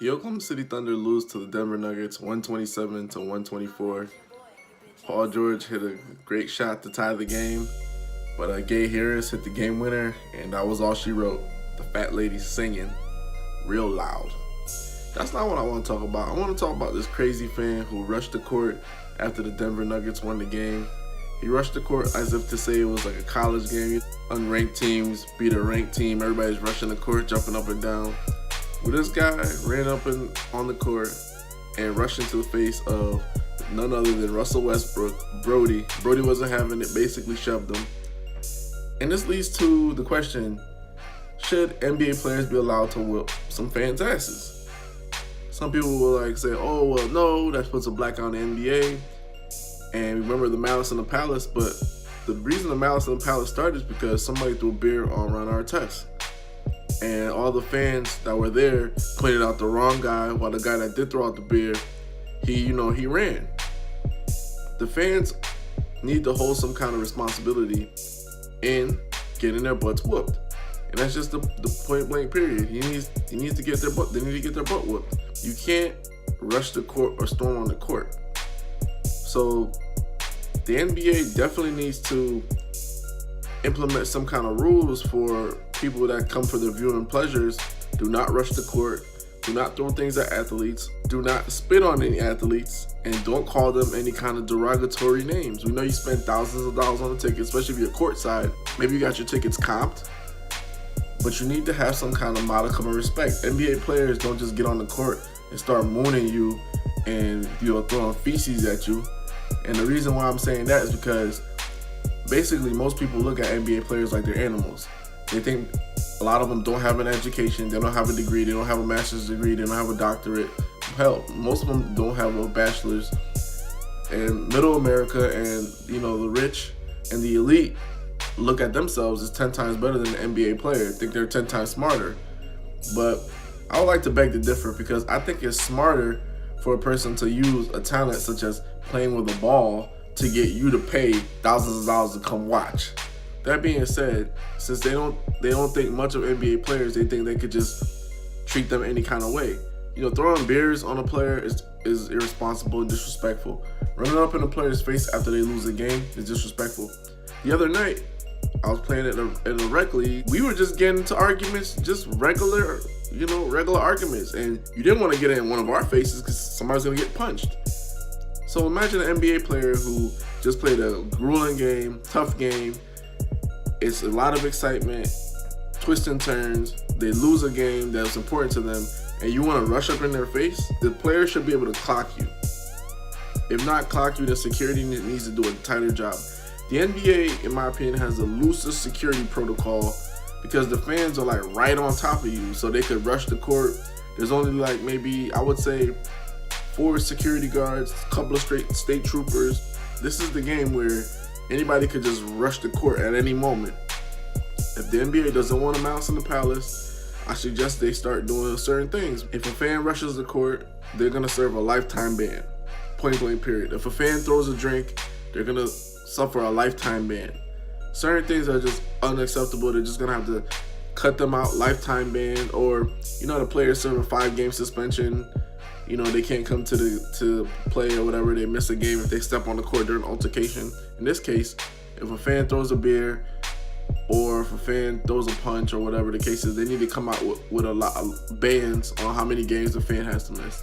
The Oklahoma City Thunder lose to the Denver Nuggets 127 to 124. Paul George hit a great shot to tie the game, but Gay Harris hit the game winner, and that was all she wrote. The fat lady singing real loud. That's not what I want to talk about. I want to talk about this crazy fan who rushed the court after the Denver Nuggets won the game. He rushed the court as if to say it was like a college game. Unranked teams beat a ranked team. Everybody's rushing the court, jumping up and down. Well, this guy ran up on the court and rushed into the face of none other than Russell Westbrook, Brody. Brody wasn't having it, basically shoved him. And this leads to the question, should NBA players be allowed to whip some fans' asses? Some people will say, oh, well, no, that puts a black on the NBA. And remember the Malice in the Palace, but the reason the Malice in the Palace started is because somebody threw a beer on Ron Artest. And all the fans that were there pointed out the wrong guy, while the guy that did throw out the beer, he ran. The fans need to hold some kind of responsibility in getting their butts whooped. And that's just the point blank period. They need to get their butt whooped. You can't rush the court or storm on the court. So the NBA definitely needs to implement some kind of rules for people that come for their viewing pleasures. Do not rush the court. Do not throw things at athletes. Do not spit on any athletes. And don't call them any kind of derogatory names. We know you spend thousands of dollars on a ticket, especially if you're courtside. Maybe you got your tickets comped. But you need to have some kind of modicum of respect. NBA players don't just get on the court and start mooning you and throwing feces at you. And the reason why I'm saying that is because basically most people look at NBA players like they're animals. They think a lot of them don't have an education, they don't have a degree, they don't have a master's degree, they don't have a doctorate. Hell, most of them don't have a bachelor's. And middle America and the rich and the elite look at themselves as 10 times better than an NBA player. Think they're 10 times smarter. But I would like to beg to differ, because I think it's smarter for a person to use a talent such as playing with a ball to get you to pay thousands of dollars to come watch. That being said, since they don't think much of NBA players, they think they could just treat them any kind of way. Throwing beers on a player is irresponsible and disrespectful. Running up in a player's face after they lose a game is disrespectful. The other night, I was playing in a rec league. We were just getting into arguments, just regular arguments. And you didn't want to get in one of our faces because somebody's going to get punched. So imagine an NBA player who just played a grueling game, tough game. It's a lot of excitement, twists and turns. They lose a game that's important to them, and you want to rush up in their face. The player should be able to clock you. If not clock you, then security needs to do a tighter job. The NBA, in my opinion, has the loosest security protocol because the fans are right on top of you, so they could rush the court. There's only maybe, I would say, 4 security guards, a couple of state troopers. This is the game where anybody could just rush the court at any moment. If the NBA doesn't want a Malice in the Palace, I suggest they start doing certain things. If a fan rushes the court, they're going to serve a lifetime ban. Point blank period. If a fan throws a drink, they're going to suffer a lifetime ban. Certain things are just unacceptable. They're just going to have to cut them out, lifetime ban. Or, the players serve a 5-game suspension. They can't come to play or whatever. They miss a game if they step on the court during an altercation. In this case, if a fan throws a beer or if a fan throws a punch or whatever the case is, they need to come out with a lot of bans on how many games the fan has to miss.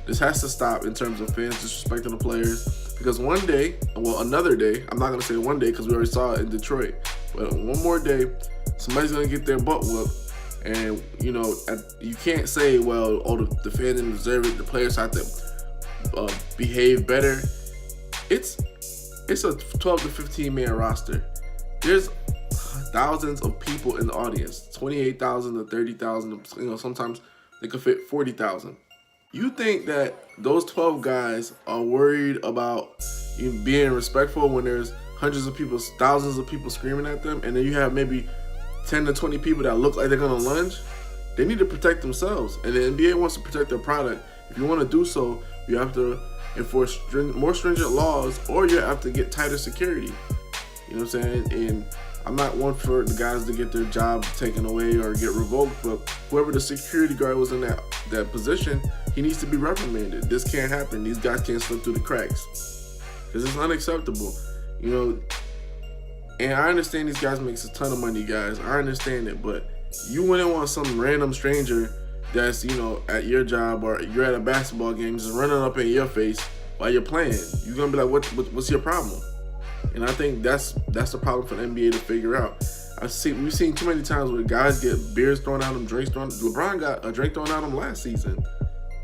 This has to stop in terms of fans disrespecting the players, because another day, I'm not going to say one day because we already saw it in Detroit, but one more day, somebody's going to get their butt whooped. And, you can't say, well, the fan didn't deserve it, the players have to behave better. It's a 12 to 15 man roster. There's thousands of people in the audience, 28,000 to 30,000, sometimes they could fit 40,000. You think that those 12 guys are worried about being respectful when there's hundreds of people, thousands of people screaming at them, and then you have maybe 10 to 20 people that look like they're going to lunge? They need to protect themselves, and the NBA wants to protect their product. If you want to do so, you have to enforce more stringent laws, or you have to get tighter security. You know what I'm saying? And I'm not one for the guys to get their job taken away or get revoked, but whoever the security guard was in that position, he needs to be reprimanded. This can't happen. These guys can't slip through the cracks because it's unacceptable. You know, and I understand these guys makes a ton of money, guys. I understand it, but you wouldn't want some random stranger that's, you know, at your job or you're at a basketball game just running up in your face while you're playing. You're gonna be like, what's your problem? And I think that's the problem for the NBA to figure out. We've seen too many times where guys get beers thrown at them, drinks thrown. LeBron got a drink thrown at him last season,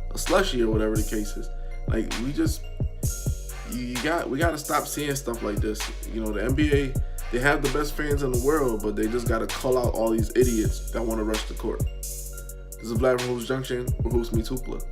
a slushie or whatever the case is. Like, we got to stop seeing stuff like this. You know, the NBA, they have the best fans in the world, but they just got to call out all these idiots that want to rush the court. This is Vlad from Hoops Junction, where Hoops meets Hoopla.